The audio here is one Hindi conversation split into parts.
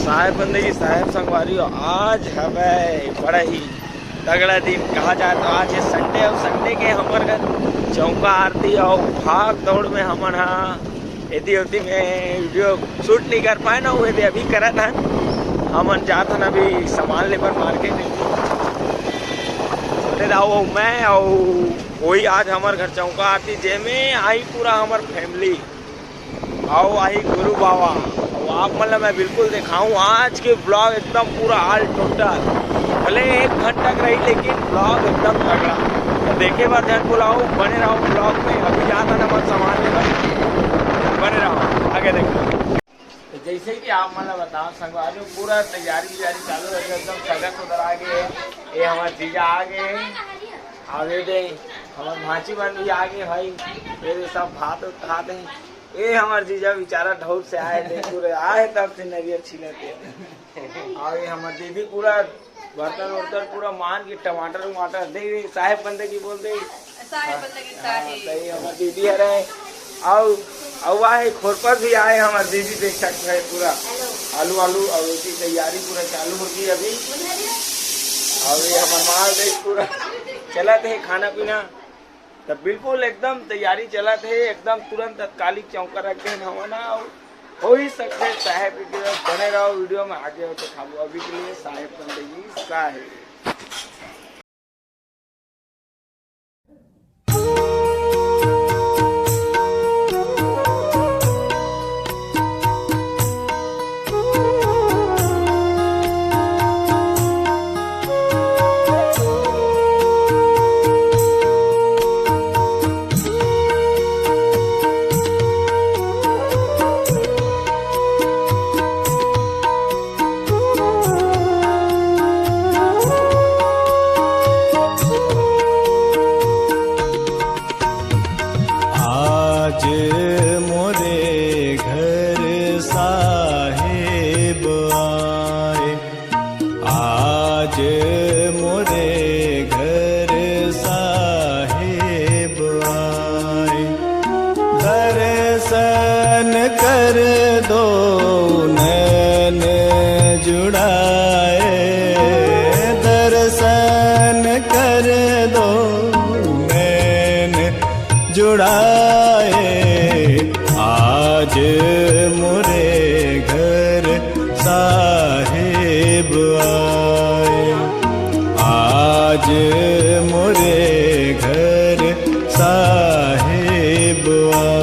साहेब बंदगी साहेब संगवारी आज हमें बड़ा ही तगड़ा दिन कहा जाए तो आज है संडे और संडे के हमारे घर चौका आरती और भाग दौड़ में हमन यदि होती में वीडियो शूट नहीं कर पाए ना वो अभी करा था हमन जात हन अभी सामान लेकर मार्केट छोटे रहो मैं और वही आज हमारे घर चौका आरती जेमें आई पूरा हमार फैमिली आओ आई गुरु बाबा आप मतलब मैं बिल्कुल दिखाऊं आज के ब्लॉग एकदम पूरा ऑल टोटल भले 1 घंटा रही लेकिन ब्लॉग एकदम तगड़ा तो देखे बार ध्यान बुलाओ बने रहो ब्लॉग में अभी जाता ना मत सामान लेकर बने रहो आगे देखो। तो जैसे कि आप मतलब बताओ संगवारी पूरा तैयारी चालू है एकदम सगत उधर आ गए ये हमारे जीजा आ गए आगे दे हमारे भांची बन भी आ गए भाई फिर सब भात खाते हैं ये हमारे जीजा बेचारा ढोल से आए थे पूरे आए तब से नरियर छीलते आगे हमारे दीदी पूरा बर्तन वर्तन पूरा मान के टमाटर वमाटर दे साहेब बंदे की बोल दे सही हमारे दीदी है रहे और आए खोरपर भी आए हमारे दीदी देख सकते हैं पूरा आलू और उसकी तैयारी पूरा चालू होगी अभी और ये हमारे माल देख पूरा चला थे खाना पीना तब बिल्कुल एकदम तैयारी चला थे एकदम तुरंत तत्कालिक चौका रख गए हमारा हो ही सकते साहेब बने रहो वीडियो में आगे हो तो खाओ अभी के लिए साहेब बंदगी साहेब। दर्शन कर दो नैन जुड़ाए दर्शन कर दो नैन जुड़ाए आज मोरे घर साहिब आए आज मोरे घर साहिब आए।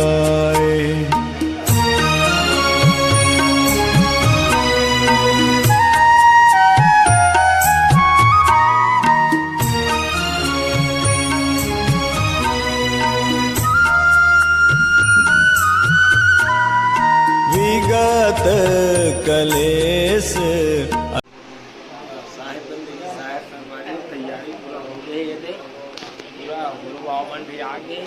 विगत कलेश साहेब बंदगी साहेब संगवारी तैयारी पूरा हो गई ये दे पूरा गुरु बावन भी आ गए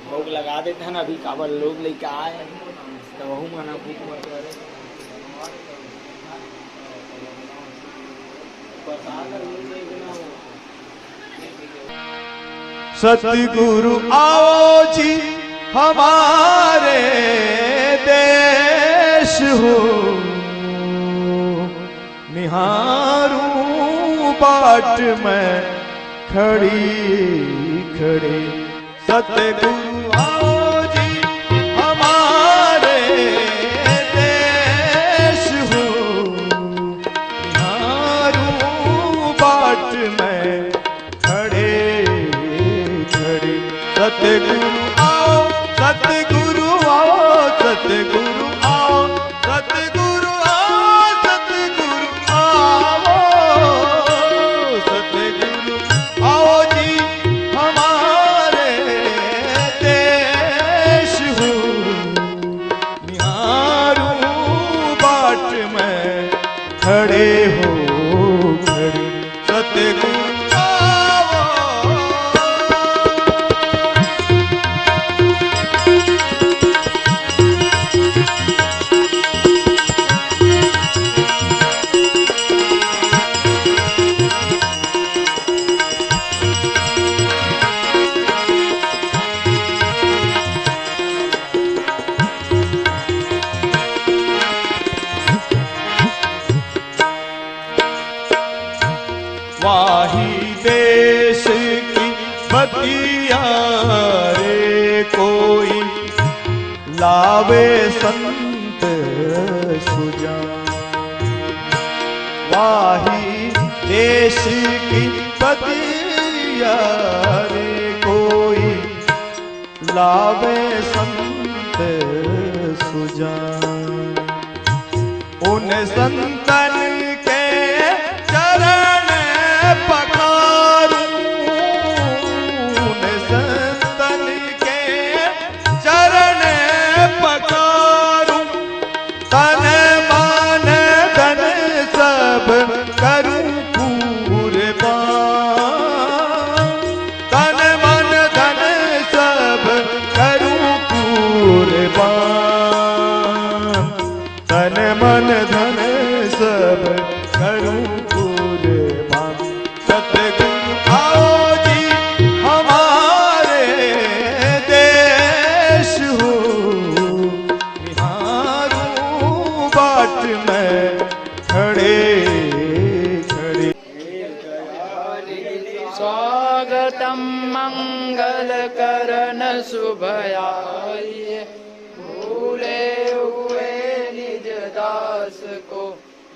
भोग लगा देते हैं ना अभी काबर लोग लेके आए तो वहू माना भूख मत करे सतगुरु आओ जी हमारे देश हो निहारूं बाट में खड़ी खड़ी सतगुरु आओ जी हमारे देश हो निहारूं बाट में खड़े खड़े सतगुरु आओ सतगुरु आओ सतगुरु आओ सतगुरु आओ सतगुरु आओ सतगुरु आओ जी हमारे देश लावे संत सुजान। वाही देश की पतिया रे कोई लावे संत सुजान। उन संतन के चरण पखारूं, उन संतन के चरण पखारूं। तन मन धन सब करूं कुर्बान, तन मन धन सब करूं कुर्बान। तन मन धन सब करूं कुर्बान। सतगुरु आओ जी हमारे देश हो, निहारूं बाट में खड़े खड़े। स्वागतम मंगल करण शुभयाय, भूले हुए निज दास को,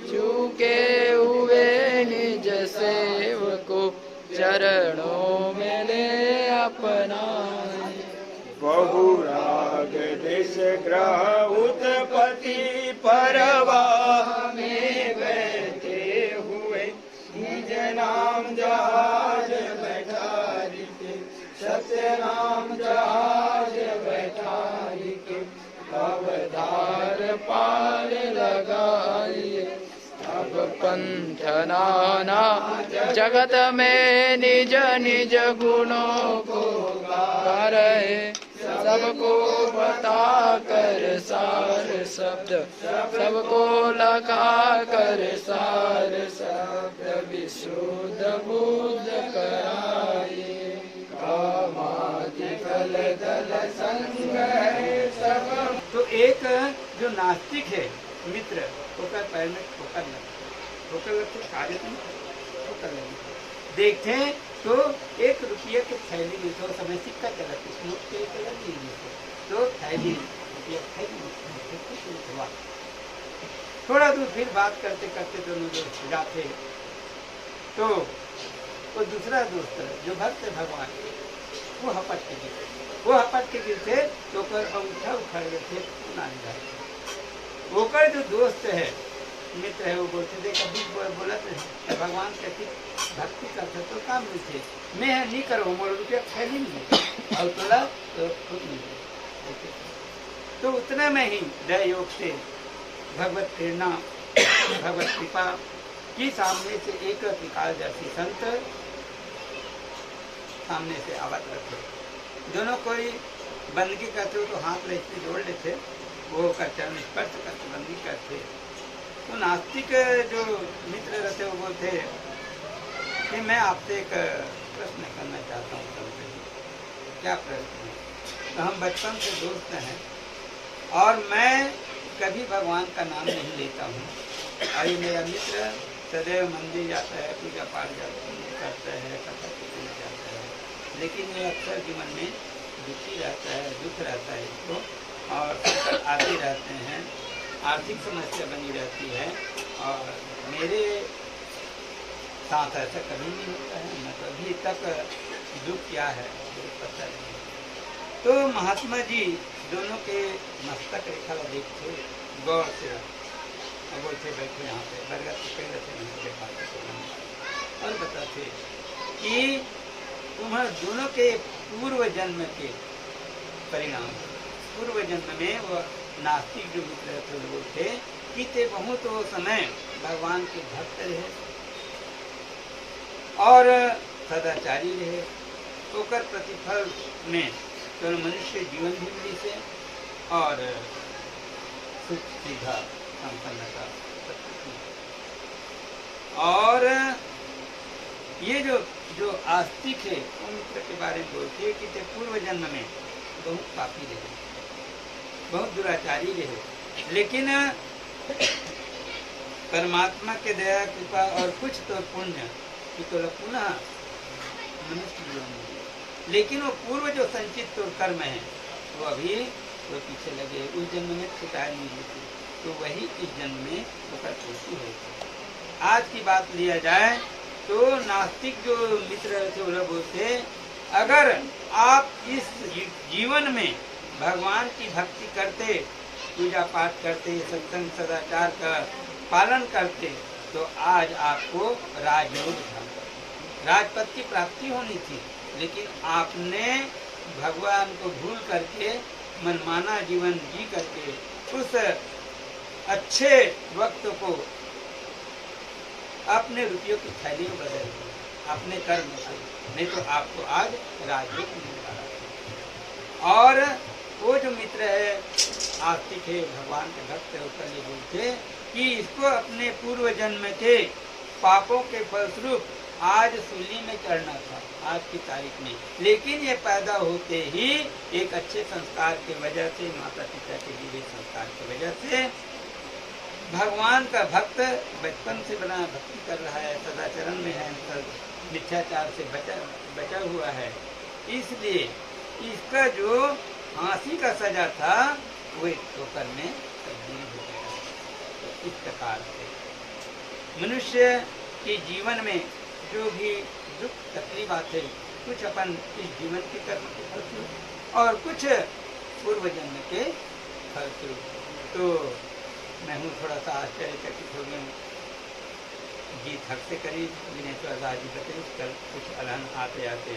चूके हुए निज सेवको, चरणों में ले अपनाए। बहुराग देश ग्रह उत्पत्ति परवाह में बैठे हुए, निज नाम जहाज बैठारी के, सत्य नाम जहाज बैठारी के, अवतार पार लगाइए। अब पंथ नाना जगत में निज निज गुणों को गा रहे, सबको बता कर सार शब्द, सबको लगा कर सार शब्द, विशुद्ध बुद्ध कराइए। कामादि कल दल संग है सब। तो एक जो नास्तिक है मित्र, ठोकर पैर में ठोकर लगते कार्य ठोकर लगे। देखते तो 1 रुपये की थैली में तो समय सिक्का चलाते, नोट के चलाते तो थैली थोड़ा दूर फिर बात करते करते दोनों दोस्त जाते, तो वो दूसरा दोस्त जो भक्त है भगवान वो हपट के गिरते, वो हपट के गिरते तो कर अंगूठा उखाड़ गए थे होकर। जो दोस्त है मित्र है वो बोलते थे, कभी बोला तो भगवान कहती भक्ति करते तो काम मुझे मैं नहीं करूँ, मोड़ रुपया थैली नहीं और तोला तो खुद नहीं। तो उतने में ही दया योग से भगवत प्रेरणा भगवत कृपा की सामने से एक निकाल जैसी संत सामने से आवत रखे। दोनों कोई बंदगी करते हो तो हाथ लेते जोड़ लेते, वो का चरण स्पर्श करते बंदगी करते। तो नास्तिक जो मित्र रहते वो बोलते कि मैं आपसे एक प्रश्न करना चाहता हूँ सबसे। क्या प्रश्न है? तो हम बचपन से दोस्त हैं और मैं कभी भगवान का नाम नहीं लेता हूँ, और ये मेरा मित्र सदैव मंदिर जाता है, पूजा पाठ करता है, कथा कीर्तन जाता है, लेकिन ये अक्सर जीवन में दुखी रहता है, दुख रहता है इसको, और संकट आते रहते हैं, आर्थिक समस्या बनी रहती है। और मेरे साथ ऐसा कभी नहीं होता है, मैं कभी तक दुख क्या है मुझे पता नहीं। तो महात्मा जी दोनों के मस्तक रेखा देखते गौर से, वो थे बैठे यहाँ पे बरगद के पेड़ से और बताते कि तुम्हारे दोनों के पूर्व जन्म के परिणाम, पूर्व जन्म में वो नास्तिक जो मित्र थे वो थे कि ते बहुत वो समय भगवान के भक्त रहे और सदाचारी रहे, होकर प्रतिफल में तो मनुष्य जीवन भी मिली से और सुख सीधा संपन्नता। और ये जो आस्तिक है वो मित्र के बारे में बोलते हैं कि ते पूर्व जन्म में बहुत पापी रहे, बहुत दुराचारी रहे, लेकिन परमात्मा के दया कृपा और कुछ तो पुण्य तो पुनः मनुष्य जीवन में, लेकिन वो पूर्व जो संचित तो कर्म है वो अभी वो पीछे लगे, उस जन्म में शिकायत नहीं हुई थी, तो वही इस जन्म में होकर खुशी हुई थी। आज की बात लिया जाए तो नास्तिक जो मित्र थे वो बोलते, अगर आप इस जीवन में भगवान की भक्ति करते, पूजा पाठ करते, सत्संग सदाचार का पालन करते, तो आज आपको राजयोग था, राजपद की प्राप्ति होनी थी। लेकिन आपने भगवान को भूल करके मनमाना जीवन जी करके उस अच्छे वक्त को अपने रुपयों की थैली में बदल दिया अपने कर्म से, नहीं तो आपको आज राजयोग मिल रहा। और वो जो मित्र है आस्तिक है, भगवान के भक्त है, उसका ये बोलते कि इसको अपने पूर्व जन्म के पापों के फलस्वरूप आज सूली में चढ़ना था, आज की तारीख में। लेकिन ये पैदा होते ही एक अच्छे संस्कार के वजह से, माता पिता के दिए संस्कार की वजह से भगवान का भक्त बचपन से बना भक्ति कर रहा है, सदाचरण में है, मिथ्याचार से बचा हुआ है। इसलिए इसका जो फांसी का सजा था वो एक ठोकर में तब्दील हो गया। तो इस प्रकार से मनुष्य के जीवन में जो भी दुख तकलीफ आते, कुछ अपन इस जीवन के कर्म के फलस्वरूप और कुछ पूर्व जन्म के फलस्वरूप। तो मैं हूँ थोड़ा सा आश्चर्यचकित हो गया, गीत हक से करीब विनेश्वर दास जी बताइए, कल कुछ अलहन आते आते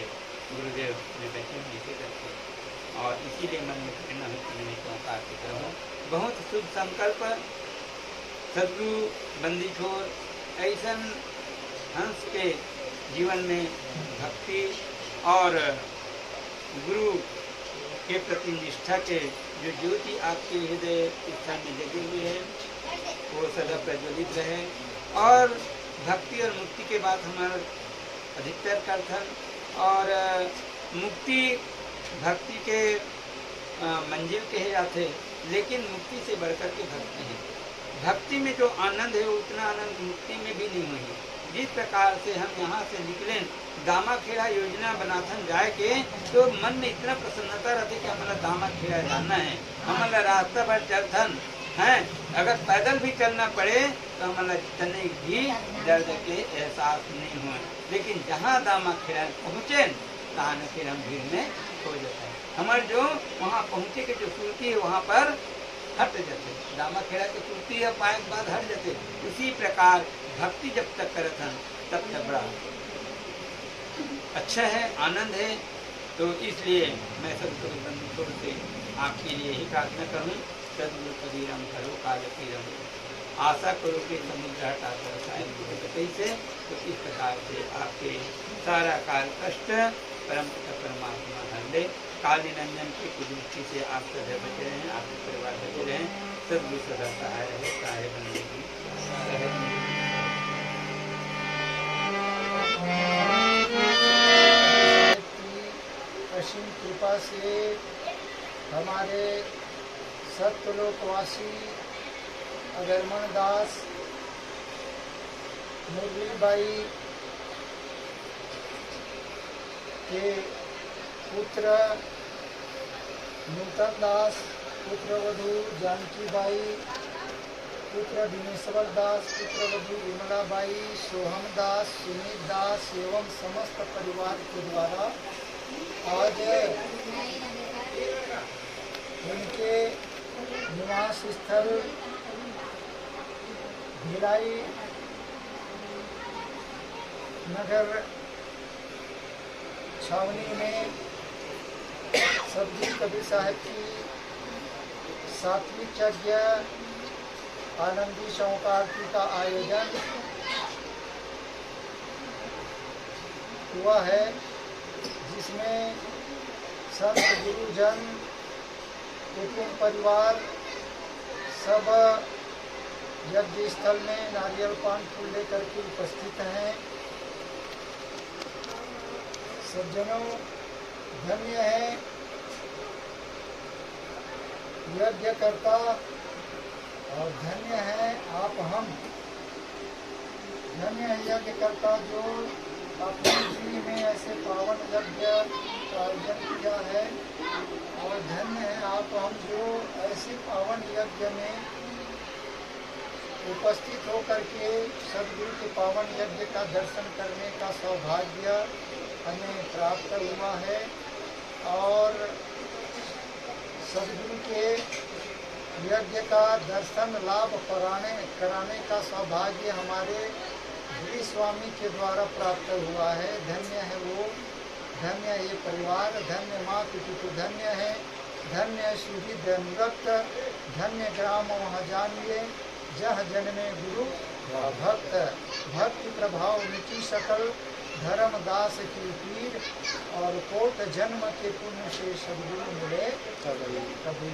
गुरुदेव में बैठे नीचे करते, और इसीलिए मन में प्रेरणा हुई कि मैंने क्यों कार्तिक रहूँ। बहुत शुभ संकल्प सदगुरु बंदी छोर ऐसा हंस के जीवन में भक्ति और गुरु के प्रति निष्ठा के जो ज्योति आपके हृदय इच्छा में जगे हुए है वो सदा प्रज्वलित रहे, और भक्ति और मुक्ति के बाद हमारा अधिकतर कथन और मुक्ति भक्ति के मंजिल कहे जाते, लेकिन मुक्ति से बढ़कर के भक्ति है। भक्ति में जो आनंद है उतना आनंद मुक्ति में भी नहीं हुई। जिस प्रकार से हम यहाँ से निकले दामा खेड़ा योजना बनाथन जाए के, तो मन में इतना प्रसन्नता रहती कि हमारा दामा खेड़ा जाना है, हमारा रास्ता भर चलथन है, अगर पैदल भी चलना पड़े तो हमारा चलने भी दर्द के एहसास नहीं हुए। लेकिन जहाँ दामा खेड़ा पहुँचे तहाँ फिर हम भीड़ में खो जाते हैं, हमारे जो वहाँ पहुँचे के जो सुरती है वहाँ पर हट जाते, दामा खेड़ा की सुरती है पाए के बाद हट जाते। उसी प्रकार भक्ति जब तक करते हैं तब तक बड़ा अच्छा है, आनंद है। तो इसलिए मैं सदगुरु बंधु से आपके लिए ही प्रार्थना करूँ, सदगुरु कबीरम करो काल पीरम, आशा करो कि समुद्र हटाकर शायद बुद्धि से। तो इस प्रकार से आपके सारा काल कष्ट परम परमात्मा हर ले, काली नंदन की कुदृष्टि से आप सदा बचे रहें, आपके परिवार बचे रहें, सदगुरु सदा सहाय रहे, सहाय बनने की असीम कृपा से हमारे सत्यलोकवासी अगरमन दास, मुरलीबाई के पुत्र नूतन दास, पुत्र वधू जानकीबाई, पुत्र दिनेश्वर दास, पुत्र वधू विमलाबाई, सोहम दास, सुनीत दास एवं समस्त परिवार के द्वारा आज उनके निवास स्थल भिलाई नगर छावनी में सदगुरु कबीर साहब की सात्विक यज्ञ आनंदी शौकार्ती का आयोजन हुआ है, जिसमें संत गुरुजन कुटुंब परिवार सब यज्ञ स्थल में नारियल पान फूल लेकर के उपस्थित हैं। सज्जनों, धन्य है यज्ञकर्ता और धन्य है आप हम, धन्य है यज्ञकर्ता जो अपनी जिंदगी में ऐसे पावन यज्ञ का आयोजन किया है और धन्य है आप हम जो ऐसे पावन यज्ञ में उपस्थित होकर के सदगुरु के पावन यज्ञ का दर्शन करने का सौभाग्य हमें प्राप्त हुआ है और सदगुरु के यज्ञ का दर्शन लाभ कराने का सौभाग्य हमारे श्री स्वामी के द्वारा प्राप्त हुआ है। धन्य है वो, धन्य ये परिवार, धन्य माँ पितु धन्य है, धन्य सुहृद अनुरक्त, धन्य ग्राम वहाँ जानिए जह जन्मे गुरु भक्त, भक्ति प्रभाव मिटी सकल धर्म दास की पीर और कोट जन्म के पुण्य से सदगुरु मिले कभी।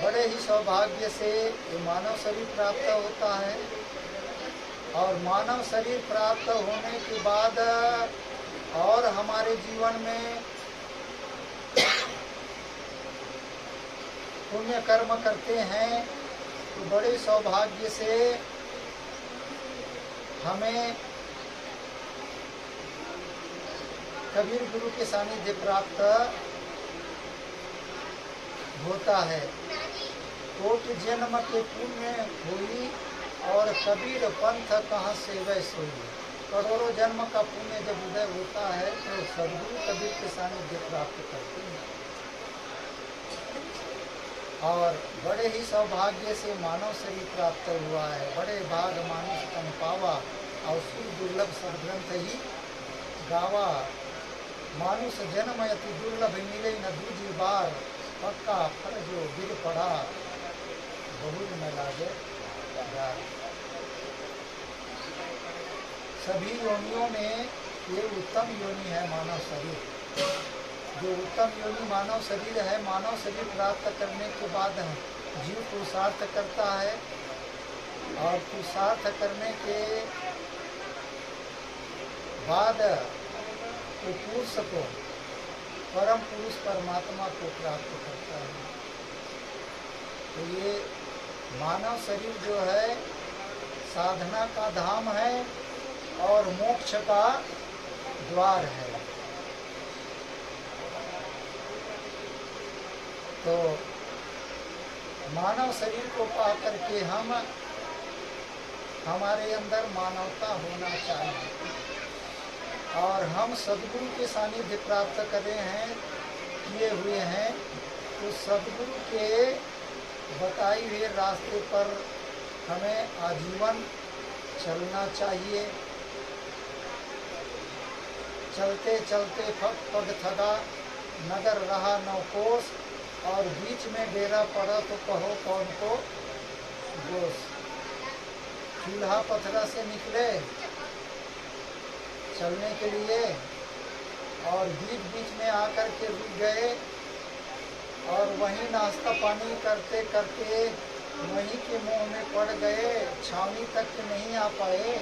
बड़े ही सौभाग्य से मानव शरीर प्राप्त होता है और मानव शरीर प्राप्त होने के बाद और हमारे जीवन में पुण्य कर्म करते हैं तो बड़े सौभाग्य से हमें कबीर गुरु के सानिध्य प्राप्त होता है। कोटि जन्म के पुण्य हुई और कबीर पंथ कहाँ से वह सोई। करोड़ों जन्म का पुण्य जब उदय होता है तो सदगुरु कबीर के सानिध्य प्राप्त करते हैं और बड़े ही सौभाग्य से मानव शरीर प्राप्त हुआ है। बड़े भाग मानुष तन पावा और सुर दुर्लभ सदग्रंथ ही गावा। मानुष जन्म अति दुर्लभ मिले न दूजी बार, पक्का फल जो गिर पड़ा बहुत न लागे यार। सभी योनियों में ये उत्तम योनि है मानव शरीर। जो उत्तम योनि मानव शरीर है, मानव शरीर प्राप्त करने के बाद जीव पुरुषार्थ करता है और पुरुषार्थ करने के बाद तो पुरुष को परम पुरुष परमात्मा को प्राप्त करता है। तो ये मानव शरीर जो है साधना का धाम है और मोक्ष का द्वार है। तो मानव शरीर को पा करके हम हमारे अंदर मानवता होना चाहिए और हम सदगुरु के सानिध्य प्राप्त किए हुए हैं तो सदगुरु के बताए हुए रास्ते पर हमें आजीवन चलना चाहिए। चलते चलते पग थका नगर रहा नौकोश और बीच में डेरा पड़ा तो कहो कौन को दोष। चूल्हा पथरा से निकले चलने के लिए और बीच बीच में आकर के रुक गए और वहीं नाश्ता पानी करते करते वहीं के मुंह में पड़ गए, छावनी तक के नहीं आ पाए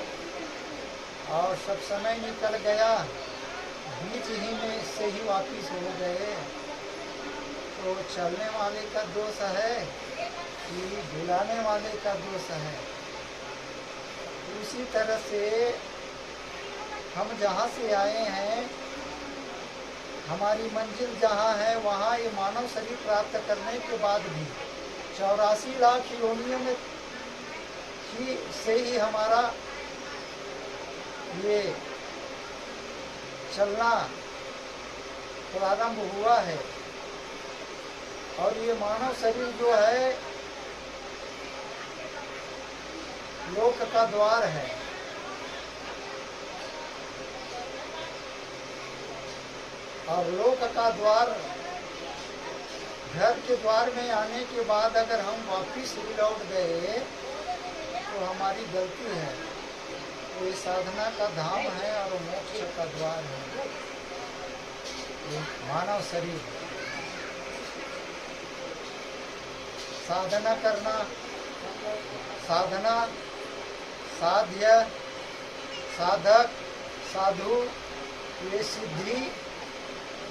और सब समय निकल गया, बीच ही में से ही वापिस हो गए। तो चलने वाले का दोष है कि बुलाने वाले का दोष है। उसी तरह से हम जहाँ से आए हैं, हमारी मंजिल जहाँ है वहाँ ये मानव शरीर प्राप्त करने के बाद भी 84 लाख योनियों में से ही हमारा ये चलना प्रारंभ हुआ है और ये मानव शरीर जो है लोक का द्वार है। और लोक का द्वार, घर के द्वार में आने के बाद अगर हम वापिस लौट गए तो हमारी गलती है। तो ये साधना का धाम है और मोक्ष का द्वार है ये मानव शरीर। साधना करना, साधना, साध्य, साधक, साधु, ये सिद्धि,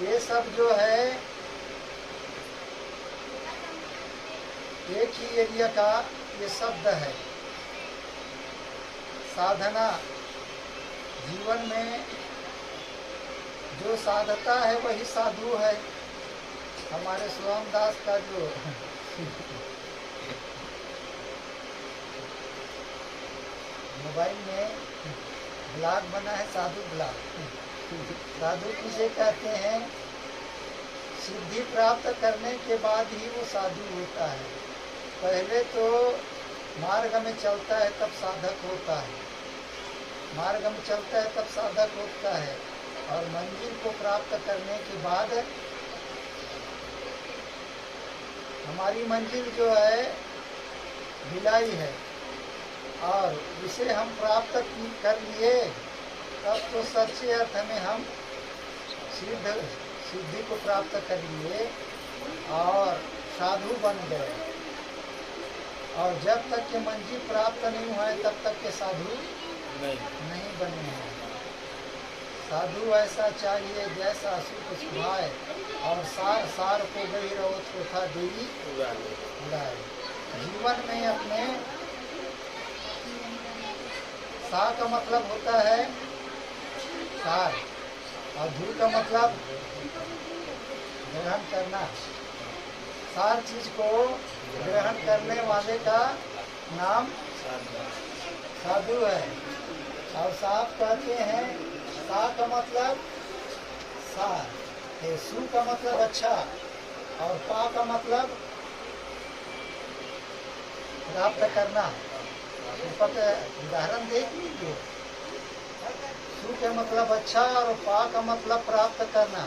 ये सब जो है एक ही एरिया का ये शब्द है। साधना जीवन में जो साधता है वही साधु है। हमारे सोहमदास का जो मोबाइल में ब्लॉग बना है, साधु ब्लॉग। साधु किसे कहते हैं? सिद्धि प्राप्त करने के बाद ही वो साधु होता है। पहले तो मार्ग में चलता है तब साधक होता है, मार्ग में चलता है तब साधक होता है, और मंजिल को प्राप्त करने के बाद हमारी मंजिल जो है भिलाई है, और उसे हम प्राप्त कर लिए तब तो सच्चे अर्थ में हम सिद्धि को प्राप्त कर लिए और साधु बन गए। और जब तक के मंजिल प्राप्त नहीं हुआ है तब तक के साधु नहीं बने हैं। साधु ऐसा चाहिए जैसा सुख सुभाए, और सार सार को गई रहो चौथा देवी उड़ाए। जीवन में अपने सा का मतलब होता है सार, और धू का मतलब ग्रहण करना। सार चीज को ग्रहण करने वाले का नाम साधु है। और साफ कहते हैं, सा का मतलब सार, सु का मतलब अच्छा, और पा का मतलब प्राप्त करना। ऊपर का उदाहरण देख लीजिए। सु का मतलब अच्छा और पा का मतलब प्राप्त करना,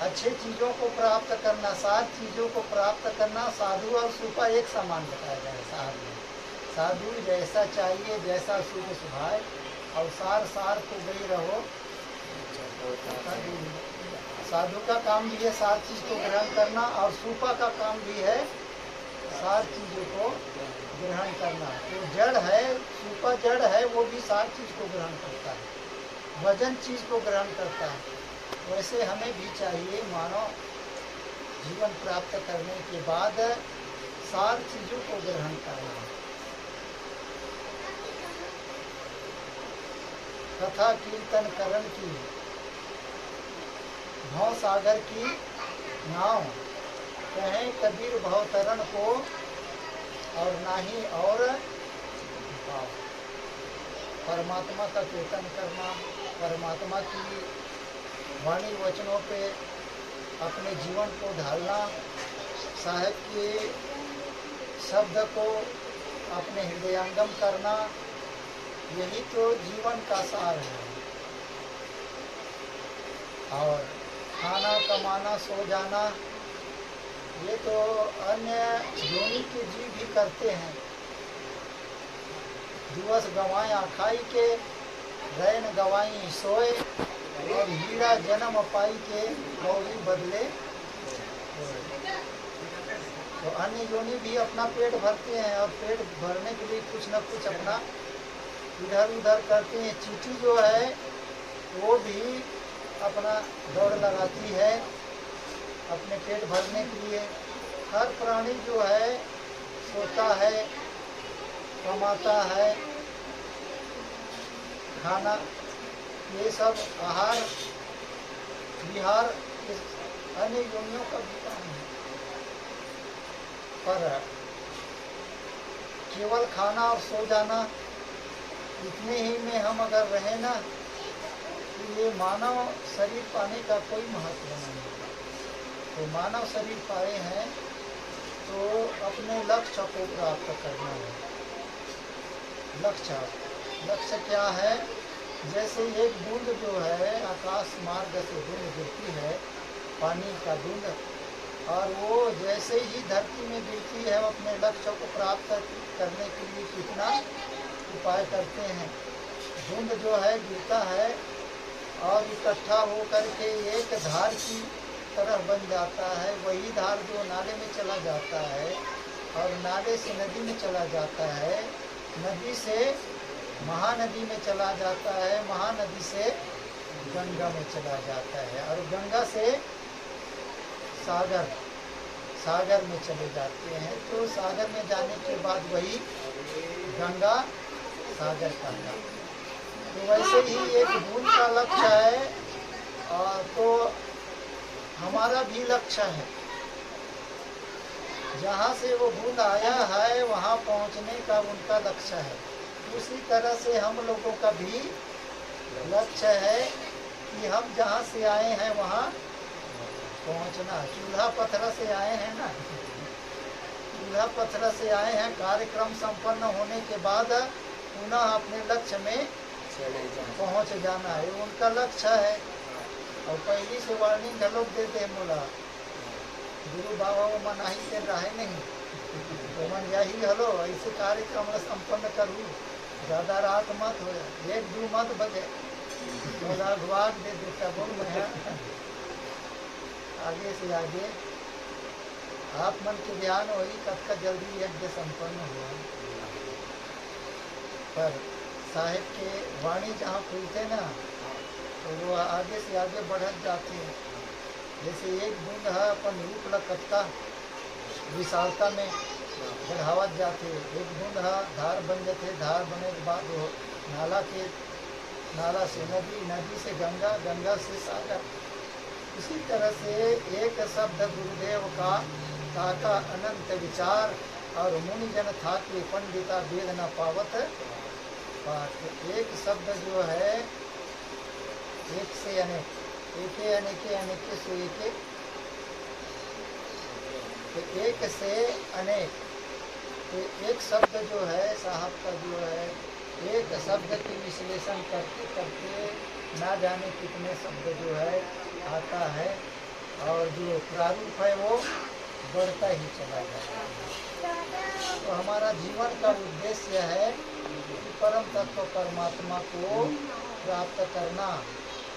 अच्छे चीजों को प्राप्त करना, सात चीजों को प्राप्त करना। साधु और सुपा एक समान बताया गया है साधु में। साधु जैसा चाहिए जैसा सुख सुभाए, और सार सार को गई रहो। साधु का काम भी है सात चीज को ग्रहण करना, और सुपा का काम भी है सात चीजों को ग्रहण करना। तो जड़ है, सुपा जड़ है, वो भी सात चीज को ग्रहण करता है, वजन चीज को ग्रहण करता है। वैसे हमें भी चाहिए मानव जीवन प्राप्त करने के बाद सात चीजों को ग्रहण करना। कथा कीर्तन करण की भव सागर की नाव, कहें कबीर भवतरण को, और नाही और भाव। परमात्मा का कीर्तन करना, परमात्मा की वाणी वचनों पे अपने जीवन को ढालना, साहिब के शब्द को अपने हृदयंगम करना, यही तो जीवन का सार है। और खाना कमाना सो जाना, ये तो अन्य योनि के जीव भी करते हैं। दिवस गवाया खाई के, रैन गवाई सोए, और हीरा जन्म पाई के गौरी बदले। तो अन्य योनि भी अपना पेट भरते हैं, और पेट भरने के लिए कुछ न कुछ अपना इधर उधर करते हैं। चींटी जो है वो भी अपना दौड़ लगाती है अपने पेट भरने के लिए। हर प्राणी जो है सोता है, कमाता है, खाना, ये सब आहार विहार अन्य योनियों का भी काम है। पर केवल खाना और सो जाना, इतने ही में हम अगर रहे ना, तो ये मानव शरीर पाने का कोई महत्व नहीं है। तो मानव शरीर पाए हैं तो अपने लक्ष्य को प्राप्त करना है। लक्ष्य क्या है? जैसे एक बूंद जो है आकाश मार्ग से बूंद गिरती है, पानी का बूंद, और वो जैसे ही धरती में गिरती है, अपने लक्ष्य को प्राप्त करने के लिए कितना उपाय करते हैं। बूंद जो है गिरता है और इकट्ठा हो करके एक धार की तरह बन जाता है। वही धार जो नाले में चला जाता है, और नाले से नदी में चला जाता है, नदी से महानदी में चला जाता है, महानदी से गंगा में चला जाता है, और गंगा से सागर में चले जाते हैं। तो सागर में जाने के बाद वही गंगा सागर कहलाता है। तो वैसे ही एक बूंद का लक्ष्य है, तो हमारा भी लक्ष्य है। जहाँ से वो बूंद आया है वहाँ पहुँचने का उनका लक्ष्य है। उसी तरह से हम लोगों का भी लक्ष्य है कि हम जहाँ से आए हैं वहाँ पहुँचना। चूल्हा पत्थर से आए हैं ना, चूल्हा पत्थर से आए हैं। कार्यक्रम संपन्न होने के बाद पुनः अपने लक्ष्य में पहुँच जाना है, उनका लक्ष्य है। और पहली से वार्निंग लोग देते हैं, बोला गुरु बाबा वो मनाही से रहे नहीं तो मन यही हलो ऐसे कार्यक्रम संपन्न करूँ, ज़्यादा रात मत हो, 1-2 मत बजे तो भाग दे देता बोल मैं आगे से आगे आप मन के ध्यान वही कब का जल्दी यज्ञ संपन्न हुआ। पर साहिब के वाणी जहाँ खुलते ना तो वो आगे से आगे बढ़त जाते हैं। जैसे एक बूंद है अपन रूप लकत्ता विशालता में बढ़ावत जाते, एक बूंद है धार बन जाते, धार बने के बाद वो नाला से नदी, नदी से गंगा, गंगा से सागर। इसी तरह से एक शब्द गुरुदेव का ताका अनंत विचार और मुनिजन था कि पंडिता वेद न पावत पाठ। एक शब्द जो है एक से अनेक, एके अनेके अनेके से एके, तो एक से अनेक। तो एक शब्द जो है साहब का जो है, एक शब्द की विश्लेषण करते करते ना जाने कितने शब्द जो है आता है, और जो प्रारूप है वो बढ़ता ही चला जाता है। तो हमारा जीवन का उद्देश्य है कि परम तत्व परमात्मा को प्राप्त करना।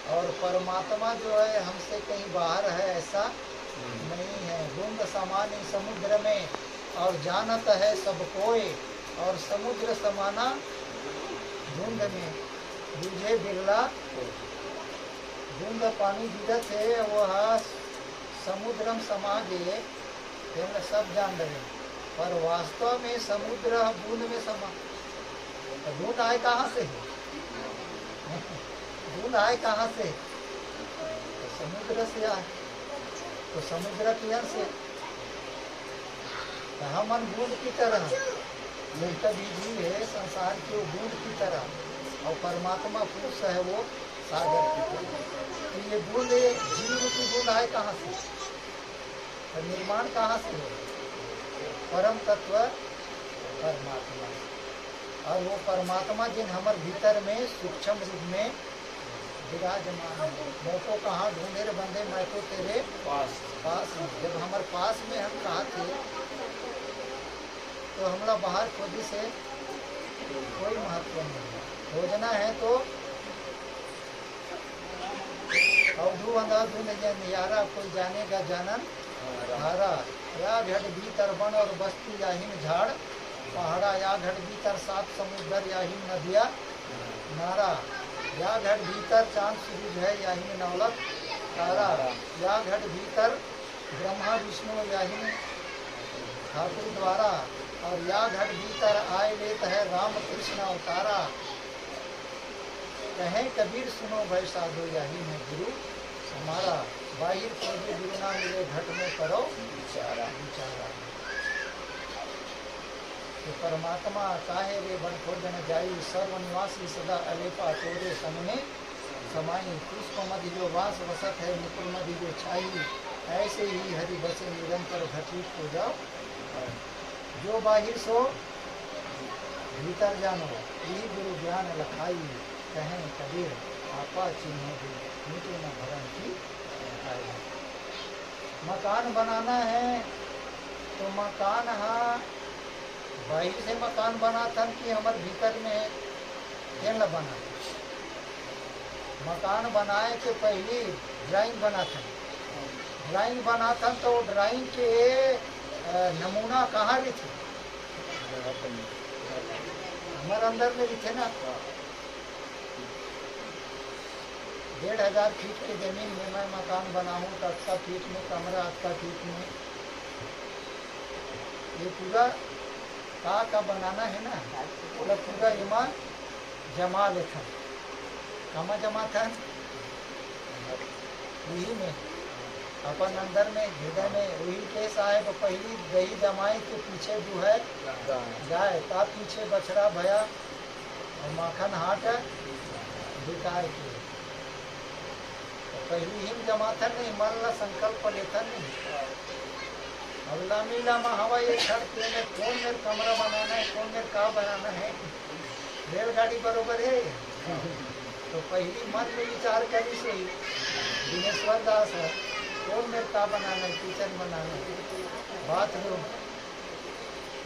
और परमात्मा जो है हमसे कहीं बाहर है ऐसा नहीं है। बूंद समान समुद्र में और जानत है सब कोई, और समुद्र समाना बूंद में बुझे बिरला। बूंद पानी गिरत है वह समुद्रम समा गए, सब जान रहे, पर वास्तव में समुद्र बूंद में समा। तो बूंद आए कहाँ से? बूंद आए कहाँ से? तो समुद्र से आए, तो समुद्र के अंश से हम बूंद की तरह मिलता भी है संसार के बूंद की तरह, और परमात्मा पुरुष है वो सागर की तरह। तो ये बूंद जीव रूपी बूंद आए कहाँ से? तो निर्माण कहाँ से है? परम तत्व परमात्मा। और वो परमात्मा जिन हमारे भीतर में सूक्ष्म रूप में विराजमान है। मैं तो कहाँ ढूंढे रे बंदे, मैं तो तेरे पास हूँ। जब हमारे पास में हम कहा थे तो हमारा बाहर खोजी से कोई महत्व नहीं है। खोजना है तो अवधू अंधा धुन नियारा, कोई जानेगा जानन हारा। या घट भीतर वन और बस्ती याहिन झाड़ पहाड़ा, या घट भीतर 7 समुद्र याहिन नदिया नारा। या घट भीतर चांद सूरज है याहिन नवलक तारा। या घट भीतर ब्रह्मा विष्णु याहिन ठाकुर द्वारा। और या घट भीतर आए लेत है राम कृष्ण अवतारा। कहें कबीर सुनो भाई साधो याही में गुरु हमारा। बाहिर खोजे गुरु ना मिले घट में करो विचारा। तो परमात्मा काहे रे बन खोजन जाई, सर्वनिवासी सदा अलेपा तोरे समने समाई। पुष्प मधि जो वास वसत है, मुकुर मधि जो छाई। ऐसे ही हरि बसे निरंतर घटित हो जाओ। जो बाहिर सो भीतर जानो, यही गुरु ज्ञान लखाई। कहें कबीर आपा चिन्ह दे, मीटे न भरम की आई। मकान बनाना है तो मकान हाँ बाहर से मकान बना था कि हमारे भीतर में केन बना। मकान बनाए के पहले ड्राइंग बना था। ड्राइंग बना था तो ड्राइंग के नमूना कहाँ भी थे? हमारे अंदर में भी थे ना। 1500 फीट की जमीन में मैं मकान बनाऊं तो 80 फीट में कमरा, 80 फीट में ये पूरा का बनाना है ना, पूरा पूरा इमा जमा लेखन कामा जमा था वही में अपन अंदर में हृदय में वही के साहेब पहली दही जमाई के पीछे जो है जाए ता पीछे बछड़ा भया और माखन हाट बिकाए के तो पहली हिम जमाथन नहीं मन ला संकल्प लेथन नहीं अगला मीला में हवा ये छड़ के में कौन मेरे कमरा बनाना है कौन मेरे का बनाना है रेलगाड़ी बरोबर है तो पहली मन में विचार करी से दिनेश्वर दास है कौन मेरे का बनाना है किचन बनाना है बाथरूम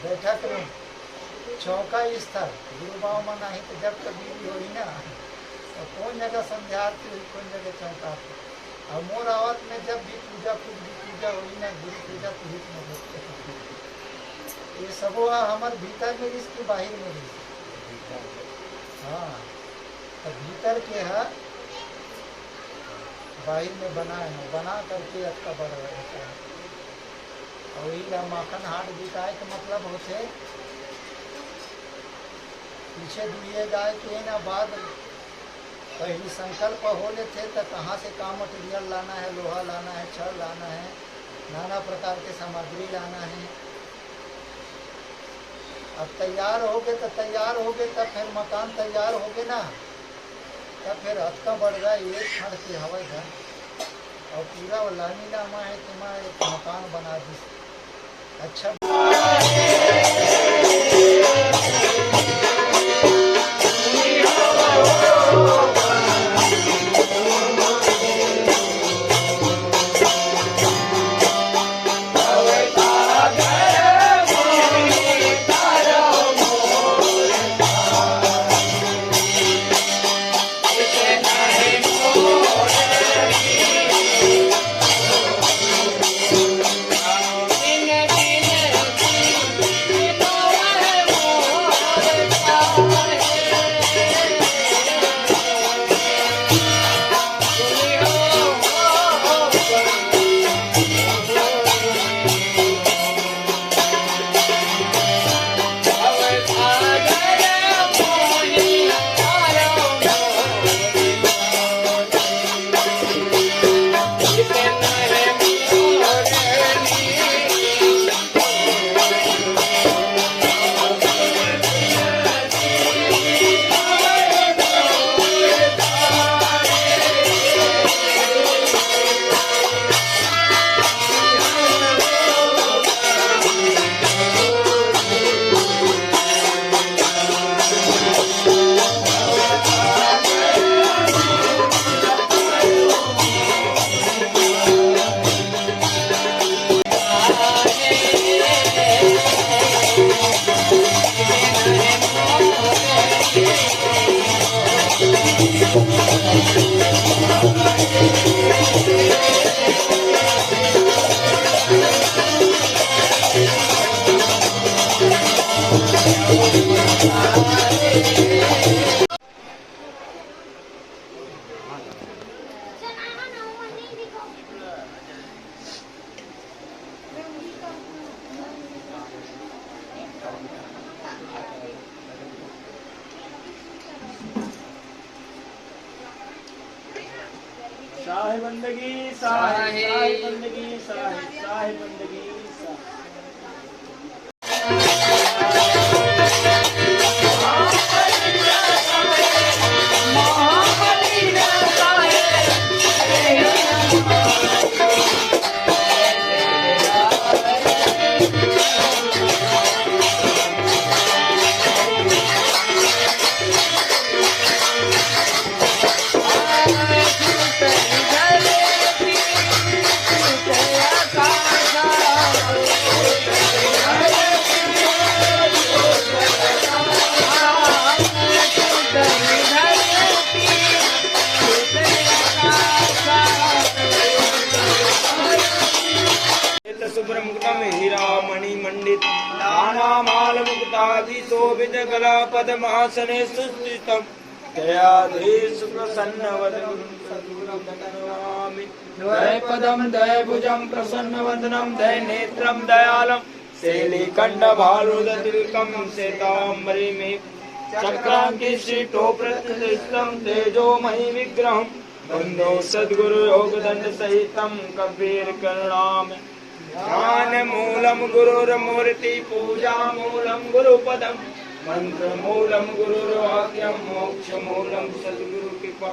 बैठक रूम चौका स्थल गुरुबाव में नहीं तो जब कभी भी होई ना तो कौन जगह संध्यारती हुई कौन जगह चौका और मोर आवत में जब भी पूजा खुद भी पूजा हुई ना गुरु पूजा तो हित में होते ये सब हमारे भीतर में इसकी बाहर में रही हाँ तो भीतर के है बाहर में बनाए हैं बना करके अच्छा बड़ा रहता है और वही माखन हाट बिकाए के मतलब होते पीछे दुए जाए के ना बाद पहली संकल्प होने थे तो कहाँ से काम मटेरियल लाना है लोहा लाना है छड़ लाना है नाना प्रकार के सामग्री लाना है अब तैयार हो गए तो तैयार हो गए तब फिर मकान तैयार हो गए ना तब फिर हथका बढ़ गया एक खड़ के हवा था और पूरा लानी नामा है कि मैं एक मकान बना दी अच्छा शाह बंदगी शाह बंदगी शाह बंदगी सुब्रमुक्तम हीरा मणि मंडित नाना माल मुक्तादि शोभित गला पद्मासने सुस्थितम दयाधीश प्रसन्न वदनं सद्गुरुं दय पदम दय भुजम प्रसन्न वदनम दय नेत्रम दयालम शैलीकंड भालुद तिलकम श्वेतांबरी में चक्रांकिशितो प्रतिष्ठितं तेजोमयि विग्रहं वन्दे सद्गुरु योगदण्ड सहितं कबीर करुणामय ध्यान मूलं गुरुर्मूर्ति पूजा मूलं गुरुपदं मंत्र मूलं गुरुर्वाक्यं मोक्ष मूलं सद्गुरु कृपा।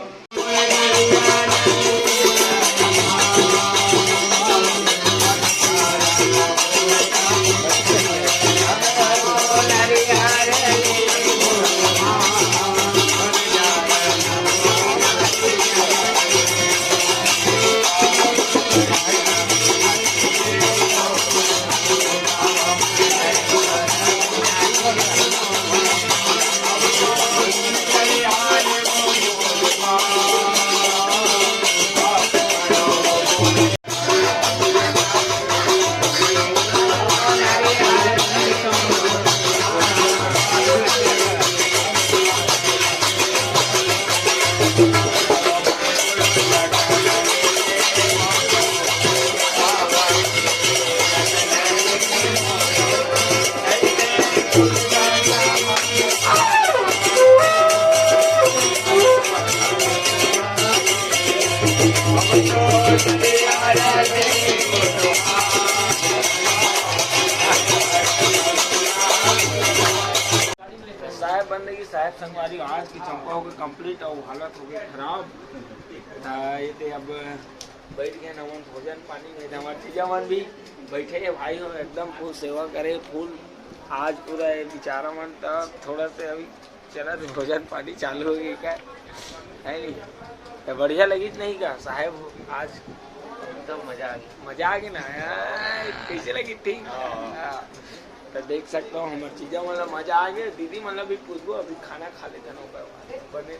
साहेब बंदगी साहेब संगवारी आज की चंपा हो गई कंप्लीट और हालत हो गई खराब। ये थे अब बैठ गए नमन भोजन पानी में हमारे चीजावन भी बैठे है भाई हो एकदम फूल सेवा करे फूल आज पूरा ये बेचारा मन तब थोड़ा से अभी चला तो भोजन पानी चालू हो गई क्या है नहीं तो बढ़िया लगी नहीं का साहेब आज एकदम मजा आ गई ना यार कैसे लगी ठीक तो देख सकता हूँ हमारे चीज़ों मतलब मजा आ गया दीदी मतलब भी पूछो अभी खाना खा लेते ना बने